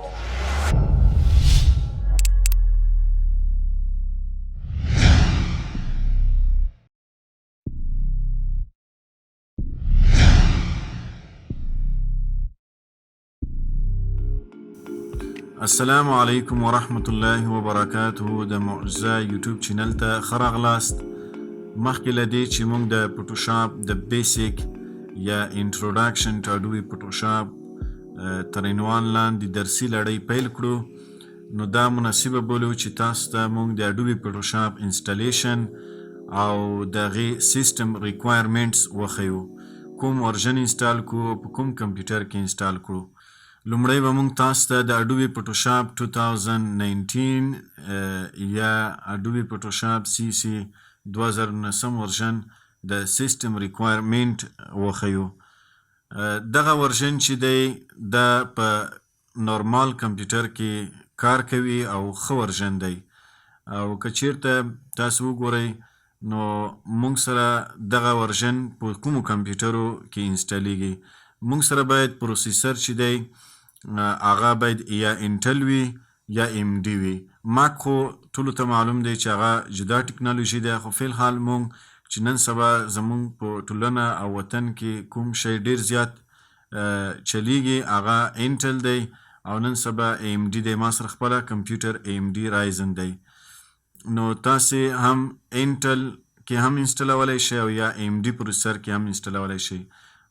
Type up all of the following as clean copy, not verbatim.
السلام علیکم ورحمت الله وبرکاته. د معجزه یوټیوب چینل ته ښه راغلاست. مخکې له دې چې موږ د فوټوشاپ د بیسیک یا انټروډکشن ټو اډوبي فوټوشاپ تر عنوان لاندې درسي لړۍ پیل کړو، نو دا مناسبه بولو چې تاسو ته موږ د اډوبي فوټوشاپ انسټالیشن او د هغې سیسټم ریکوایرمنټس وښیو، کوم ورژن انسټال کړو، په کوم کمپیوټر کې انسټال کړو. لومړی به موږ تاسو ته د اډوبي فوټوشاپ 2019 یا اډوبي فوټوشاپ CC 2019 ورژن د سیسټم ریکوایرمنټ وښیو. دغه ورژن چې دی دا په نورمال کمپیوټر کې کار کوي او ښه ورژن دی، او که چیرته تاسو وګورئ نو موږ سره دغه ورژن په کومو کمپیوټرو کې انسټالیږي. موږ سره باید پروسیسر چې دی هغه باید یا انټل وي یا AMD وي. ماک خو ټولو ته معلوم دی چې هغه جدا ټکنالوژي ده، خو فی الحال موږ چې نن سبا زموږ په ټولنه او وطن کې کوم شی ډیر زیات چلیږي هغه انټل دی، او نن سبا AMD دی. ما سره خپله کمپیوټر AMD رایزن دی، نو تاسې هم انټل کې هم انسټالولی شئ او یا AMD پروسیسر کې هم انسټالولی شئ.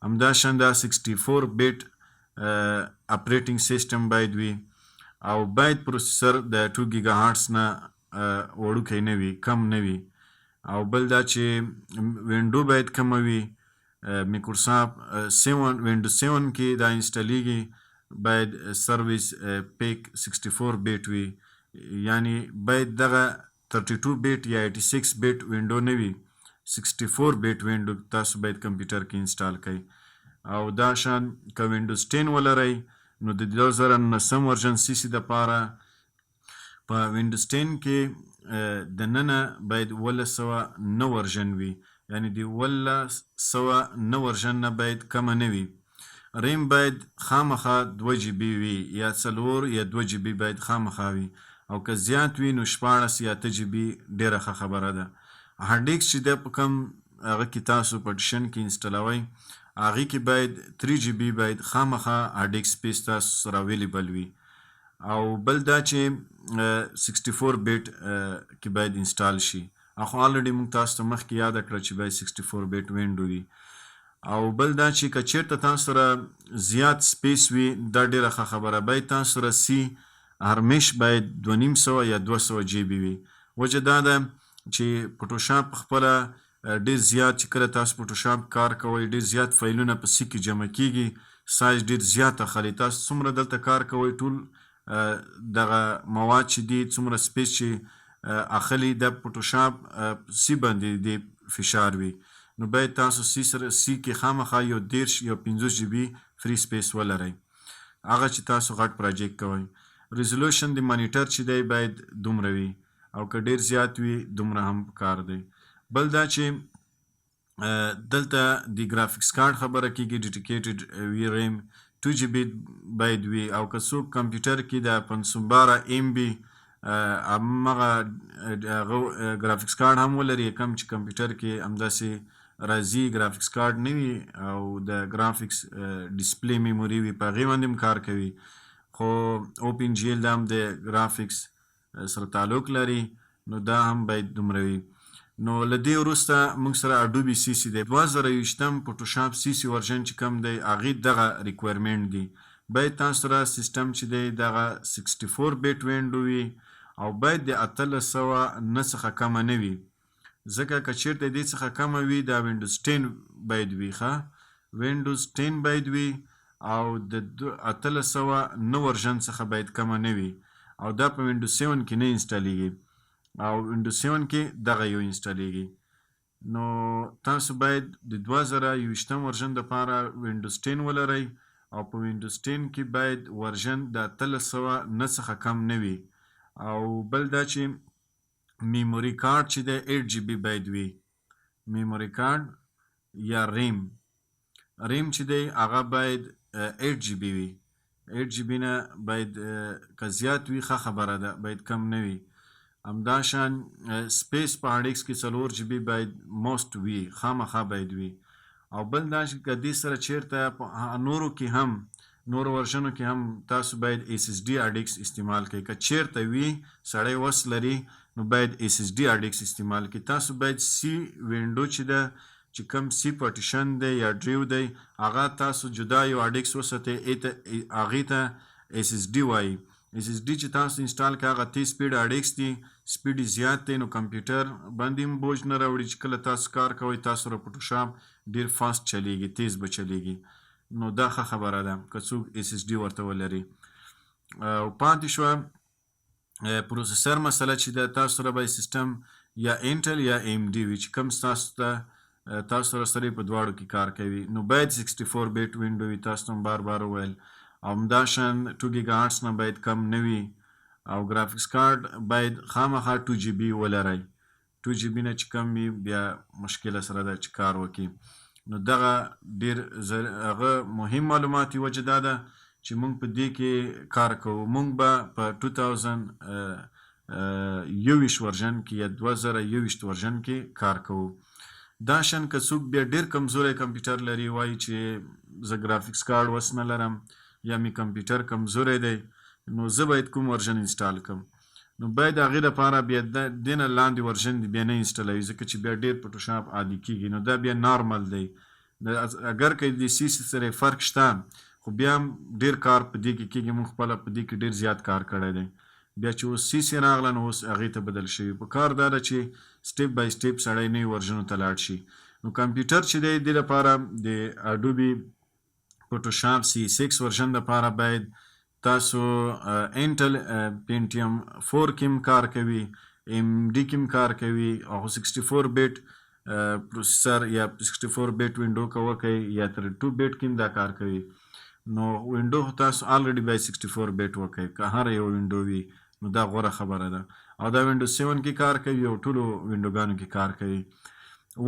همداشان دا 64 بیټ اپریټینګ سیسټم باید وي، او باید پروسیسر د 2 ګیګا هارټس نه وړوکی نه وي، کم نه وي. او بل دا چې وینډو باید کمه وي. میکروسافت 7 وینډو 7 کې دا انسټالیږي، باید سرویس پیک 64 بیټ وي، یعنی باید دغه 32 بیټ یا 86 بیټ وینډو نه وي، 64 بیټ وینډو تاسو باید کمپیوټر کې انسټال کړئ. او دا شان که وینډوز 10 ولرئ نو د 2019 ورژن CC دپاره په وینډوز 10 کې دننه باید 1109 ورژن وي، یعنی د 1109 ورژن نه باید کمه نه وي. ریم باید خامخا 2 GB وي، یا 4 یا 2 GB باید خامخا وي، او که زیات وي نو 16 یا 8 GB ډیره ښه خبره ده. هارډ ډیسک چې دی په کم هغه کې تاسو پټیشن کې انسټالوئ، هغې کې باید 3 GB باید خامخا هارډ ډیسک سپیس تاسو سره اویلیبل وي. او بل دا چې 64 بیټ کې باید انسټال شي، خو الریډي موږ تاسو ته مخکې یاده کړه چې باید 64 بیټ وینډو وي. او بل دا چې که چیرته تاسو سره زیات سپیس وي دا ډیره ښه خبره، باید تاسو سره C هرمش باید 250 یا 200 GB وي. وجه دا ده چې فوټوشاپ خپله ډیر زیات چې کله تاسو فوټوشاپ کار کوئ ډیر زیات فایلونه په C کې جمع کیږي، سایز ډیر زیات اخلي. تاسو څومره دلته کار کوئ ټول دغه مواد چې دي څومره سپیس چې اخلي د فوټوشاپ C باندې د فشار وي، نو باید تاسو C کې خامخا یو 10 یا 15 GB فری سپیس ولرئ هغه چې تاسو غټ پروجیکټ کوئ. ریزولوشن د مانیټر چې دی باید دومره وي، او که ډیر زیات وي دومره هم کار دی. بل دا چې دلته د ګرافیکس کارت خبره کیږي، ډیډیکیټډ وي ریم 2 GB باید وي، او که څوک کمپیوټر کې د 512 MB همغه ګرافیکس کارت هم ولري، کم چې کمپیوټر کې همداسې راځي ګرافیکس کارت نه وي او د ګرافیکس ډسپلی میموري وي، په هغې باندې هم کار کوي. خو OpenGL دا هم د ګرافیکس سره تعلق لري، نو دا هم باید دومره وي. نو له دې وروسته موږ سره اډوبي CC دی. 2020 فوټوشاپ CC ورژن چې کم دی هغې دغه ریکوایرمنټ دي. باید تاسو سره سیسټم چې دی دغه 64 بیټ وینډو وي، او باید د 1809 څخه کمه نه وي، ځکه که چیرته دې څخه کمه وي دا وینډوز 10 باید وي. وینډوز 10 باید وي، او د 1809 ورژن څخه باید کمه نه وي، او دا په وینډوز 7 کې نه انسټالیږي، او وینډوز 7 کې دغه یو انسټالیږي. نو تاسو باید د 2020 ورژن دپاره وینډوز 10 ولرئ، او په وینډوز 10 کې باید ورژن د 1809 څخه کم نه وي. او بل دا چې میموري کارت چې دی 8 GB باید وي، میموري کارت یا ریم چې دی هغه باید 8 GB وي. 8 جی بی نه باید که زیات وي ښه خبره ده، باید کم نه وي. همداشان سپیس په هارډ ډیسک کې 4 جی بی باید موست وي، خامخا باید وي. او بل دا چې که دې سره چیرته په نورو کې هم نورو ورژنو کې هم تاسو باید ایس اس ډي هارډ ډیسک استعمال کړئ. که چیرته وي سړی وس لري نو باید ایس اس ډي هارډ ډیسک استعمال کړئ. تاسو باید سی وینډو چې ده چې کوم سی پارټیشن دی یا ډریو دی هغه تاسو جدا یو هارډ ډیسک وساتئ، هغې ته ایس اس ډي وایي. ایس اس ډي چې تاسو انسټال کړئ هغه تیز سپیډ هارډ ډیسک دی، سپیډ یې زیات دی، نو کمپیوټر باندې هم بوج نه راوړي. چې کله تاسو کار کوئ تاسو سره فوټوشاپ ډېر فاسټ چلیږي، تیز به چلیږي. نو دا ښه خبره ده که څوک ایس اس ډي ورته ولري. او پاتې شوه پروسیسر مسله چې ده، تاسو سره به سیسټم یا انټل یا ایم ډي وي چې کوم تاسو سره په دواړو کې کار کوي. نو باید 64 بیټ وینډو وي، تاسو ته هم بار بار وویل. او همداشان 2 ګیګا هارټس نه باید کم نه وي. او ګرافیکس کارت باید خامخا 2 جی بی ولرئ. 2 جی بی نه چې کم وي بیا مشکله سره ده چې کار وکړي. نو دغه ډېر هغه مهم معلومات یې وجه دا ده چې موږ په دې کې کار کوو. موږ به په 2021 ورژن کې یا 2021 ورژن کې کار کوو. دا شان که څوک بیا ډېر کمزوری کمپیوټر لري، وایي چې زه ګرافیکس کارت وس نه لرم یا مې کمپیوټر کمزوری دی، نو زه باید کوم ورژن انسټال کړم. نو باید د هغې دپاره بیا دې نه لاندې ورژن بیا نه انسټالوي، ځکه چې بیا ډېر فوټوشاپ عادي کېږي. نو دا بیا نارمل دی. اگر که د سی سره فرق شته خو بیا هم ډېر کار په دې کې کېږي. موږ خپله په دې کې ډېر زیات کار کړی دی. بیا چې اوس سی راغله نو اوس هغې ته بدل شوي. په کار دا ده چې سټیپ بای سټیپ سړی نوي ورژنو ته لاړ شي. نو کمپیوټر چې دی دې لپاره د اډوبي فوټوشاپ C6 ورژن دپاره باید تاسو انټل پینټیم 4 کې هم کار کوي، ایم ډي کې هم کار کوي، او 64 بیټ پروسیسر یا 64 بیټ وینډو که وکئ یا 32 بیټ کې هم دا کار کوي. نو وینډو خو تاسو آلریډي باید 64 بیټ وکئ، که هر یو وینډو وي نو دا غوره خبره ده. او دا وینډو 7 کې کار کوي او ټولو وینډوګانو کې کار کوي.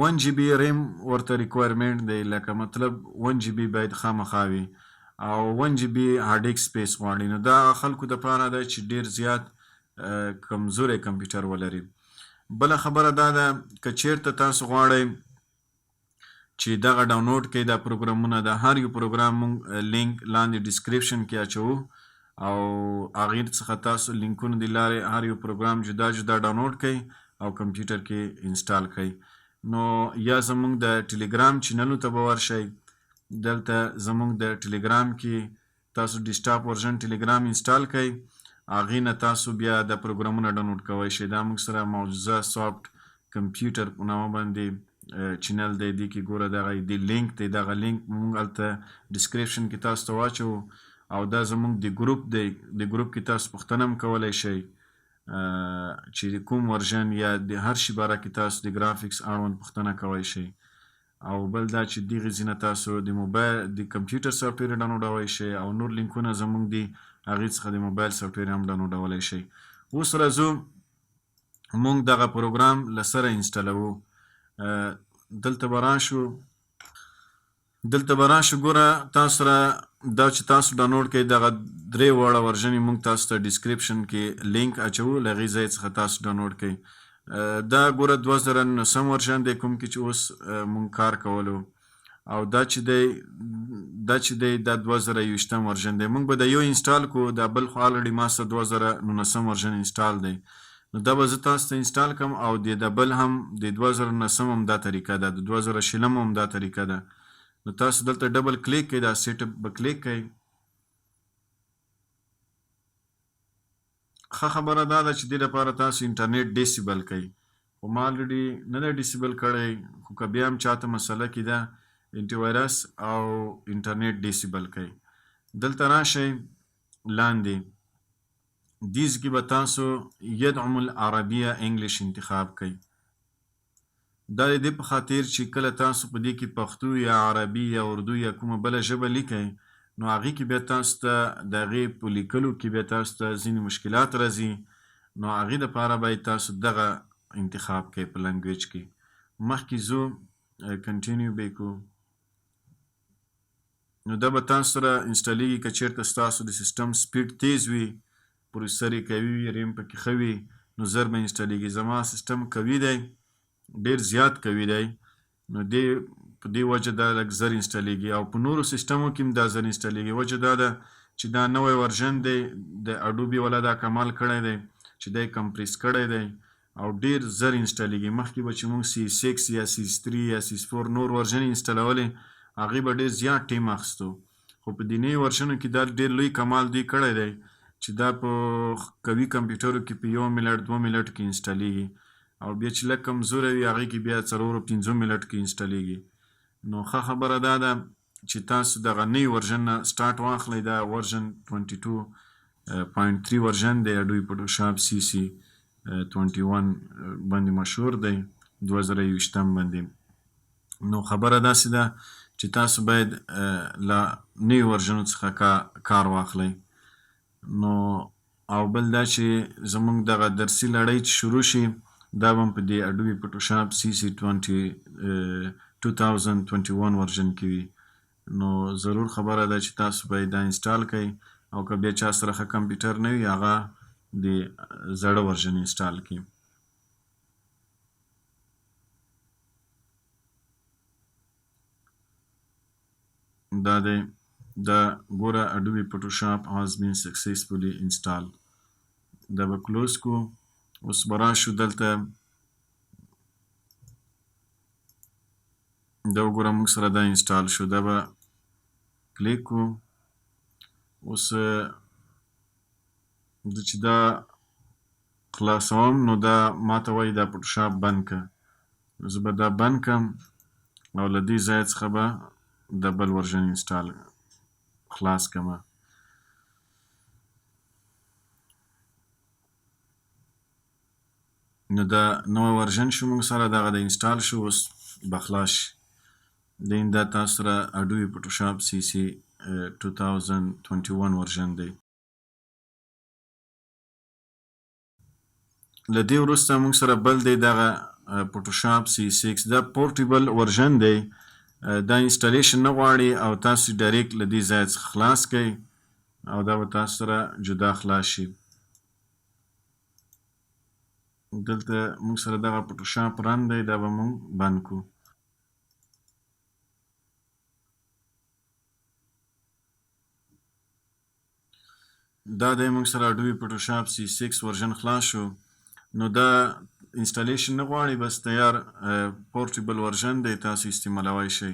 1 جی بی ریم ورته ریکوایرمنټ دی، لکه مطلب 1 جی بی باید خامخا وي او 1 جی بی هارډ ډیسک سپیس غواړي. نو دا خلکو دپاره ده چې ډېر زیات کمزوری کمپیوټر ولري. بله خبره دا ده که چیرته تاسو غواړئ چې دغه ډاونلوډ کړئ دا پروګرامونه، د هر یو پروګرام مونږ لینک لاندې ډسکریپشن کې اچوو او هغې څخه تاسو لینکونو د لارې هر یو پروګرام جدا جدا ډاونلوډ کړئ او کمپیوټر کې انسټال کړئ. نو یا زمونږ د ټلیګرام چینلو ته به ورشئ. دلته زمونږ د ټلیګرام کې تاسو ډیسکټاپ ورژن ټلیګرام انسټال کړئ، هغې نه تاسو بیا د پروګرامونه ډاونلوډ کولی شئ. دا موږ سره معجزه سافټ کمپیوټر په نامه باندې چینل دی، دې کې ګوره دغه د لینک دی، دغه لینک موږ هلته ډسکریپشن کې تاسو ته واچوو. او دا زمونږ د ګروپ دی، د ګروپ کې تاسو پوښتنه هم کولی شئ چې کوم ورژن یا د هر شي باره کې تاسو د ګرافیکس اړوند پوښتنه کولی شئ. او بل دا چې دغې ځینه تاسو د موبایل د کمپیوټر سافټویر ډاونلوډولی شئ او نور لینکونه زمونږ دي هغې څخه د موبایل سافټویر هم ډاونلوډولی شئ. اوس راځو مونږ دغه پروګرام له سره انسټالوو. دلته به راشو ګوره تاسو سره دا چې تاسو ډاونلوډ کړئ دغه 3 واړه ورژن یې مونږ تاسو ته ډسکریپشن کې لینک اچوو، له هغې ځای څخه تاسو ډاونلوډ کړئ. دا ګوره 2019 ورژن دی کوم کې چې اوس مونږ کار کولو. او دا چې دی دا 2021 ورژن دی. مونږ به د یو انسټال کو، دا بل خو آلریډي ما سره 2019 ورژن انسټال دی. نو دا به زه تاسو ته انسټال کړم او د بل هم د 2019 هم دا طریقه ده، د 2020 هم دا طریقه ده. نو تاسو دلته ډبل کلیک کړئ، دا سیټ اپ به کلیک کړئ. ښه خبره دا ده چې دې لپاره تاسو انټرنیټ ډیسیبل کړئ. خو ما آلریډي نه دی ډیسیبل کړی، خو که بیا هم چاته مسله کې ده انټي وایرس او انټرنیټ ډیسیبل کړئ. دلته راشئ لاندې دیز کې به تاسو یدعم العربیه انګلیش انتخاب کړئ. دا د دې په خاطر چې کله تاسو په دې کې پښتو یا عربي یا اردو یا کومه بله ژبه لیکئ نو هغې کې بیا تاسو ته د هغې په لیکلو کې بیا تاسو ته ځینې مشکلات راځي. نو هغې دپاره باید تاسو دغه انتخاب کړئ په لنګویج کې. مخکې ځو کنټینیو به یې کوو. نو دا به تاسو سره انسټالیږي که چېرته ستاسو د سیسټم سپیډ تیز وي، پروسیسر یې قوي وي، ریم پکې ښه وي، نو زر به انسټالیږي. زما سیسټم قوي دی، ډېر زیات قوي دی، نو په دې وجه دا لږ زر انسټالیږي. او په نورو سیسټمو کې هم دا زر انسټالیږي. وجه دا ده چې دا نوی ورژن دی د اډوبي والا دا کمال کړی دی چې دی کمپریس کړی دی او ډېر زر انسټالیږي. مخکې به چې موږ CS6 یا CS3 یا CS4 نور ورژن انسټالولې، هغې به ډېر زیات ټیم اخیستو، خو په دې نوي ورژنو کې دا ډېر لوی کمال دوی کړی دی چې دا په قوي کمپیوټرو کې په 1 منټ 2 منټ کې انسټالیږي، او بیا چې لږ کمزوری وي هغې کې بیا 4-5 منټ کې انسټالیږي. نو ښه خبره دا ده چې تاسو دغه نوي ورژن نه سټارټ واخلئ. دا ورژن 22.3 ورژن دی، اډوبي فوټوشاپ CC 21 باندې مشهور دی، 2021 باندې. نو خبره داسې ده چې تاسو باید له نوي ورژنو څخه کار واخلئ. نو او بل دا چې زموږ دغه درسي لړۍ چې شروع شي دا به هم په دې اډوبي فوټوشاپ CC 2021 ورژن کې وي. نو ضرور خبره ده چې تاسو باید دا انسټال کړئ، او که بیا چا سره ښه کمپیوټر نه وي هغه د زړه ورژن انسټال کړي. دا دی، دا ګوره اډوبي فوټوشاپ has been successfully installed. دا به کلوز کو. اوس به راشو دلته دا وګوره موږ سره دا انسټال شو. دا به کلیک کو. اوس زه چې دا خلاصوم نو دا ماته وایي دا فوټوشاپ بند کړه. زه به دا بند کړم او له دې ځای څخه به د بل ورژن انسټال خلاص کړم. نو دا نوی ورژن شو موږ سره، دغه د انسټال شو، اوس به خلاص شي. دا تاسو سره اډوبي فوټوشاپ CC 2021 ورژن دی. له دې وروسته موږ سره بل دی دغه فوټوشاپ CS6. دا پورټیبل ورژن دی، دا انسټالیشن نه غواړي او تاسو ډایرکټ له دې ځای څخه خلاص کړئ او دا به تاسو سره جدا خلاص شي. دلته موږ سره دغه فوټوشاپ رن دی، دا به موږ بند کړو. دا دی موږ سره اډوبي فوټوشاپ CS6 ورژن خلاص شو. نو دا انسټالیشن نه غواړي، بس تیار پورټیبل ورژن دی، تاسو استعمالوی شئ.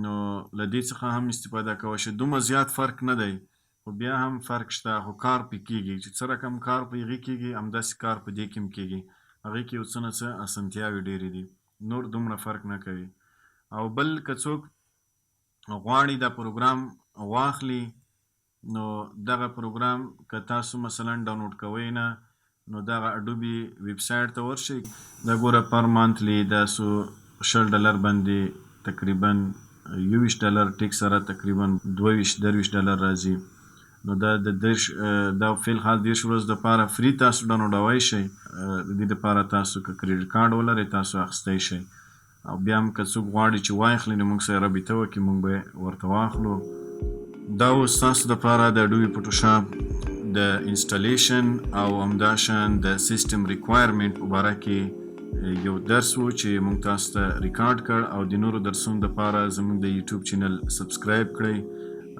نو له دې څخه هم استفاده کولی شئ. دومره زیات فرق نه دی، خو بیا هم فرق شته، خو کار پې کېږي. چې څه رقم کار په هغې کېږي همداسې کار په دې کې هم کېږي. هغې کې یو څه نه څه اسانتیاوې ډېرې دي، نور دومره فرق نه کوي. او بل که څوک غواړي دا پروګرام واخلي، نو دغه پروګرام که تاسو مثلا ډاونلوډ کوئ نه، نو دغه اډوبي ویب سایټ ته ورشئ. دا ګوره پر مانتلی دا سو $60 باندې تقریبا $20 ټیک سره تقریبا $22 راځي. نو دا د دا فیل حال 10 ورځو دپاره فري تاسو ډاونلوډوی شئ. د دې دپاره تاسو که کریډټ کارډ ولرئ تاسو اخیستی شئ. او بیا هم که څوک غواړي چې واخلي نو موږ سره رابطه وکړي، موږ به ورته واخلو. دا اوس تاسو دپاره د اډوبي فوټوشاپ د انسټالیشن او همداشان د سیسټم ریکوایرمنټ په باره کې یو درس و چې موږ تاسو ته ریکارډ کړ. او د نورو درسونو دپاره زموږ د یوټیوب چینل سبسکرایب کړئ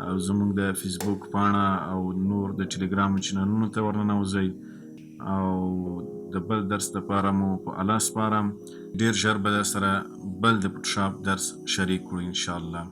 او زموږ د فیسبوک پاڼه او نور د ټلیګرام چینلونو ته ورننوځئ. او د بل درس دپاره مو په الله سپارم. ډېر ژر به در سره بل د فوټوشاپ درس شریک کړو انشاءالله.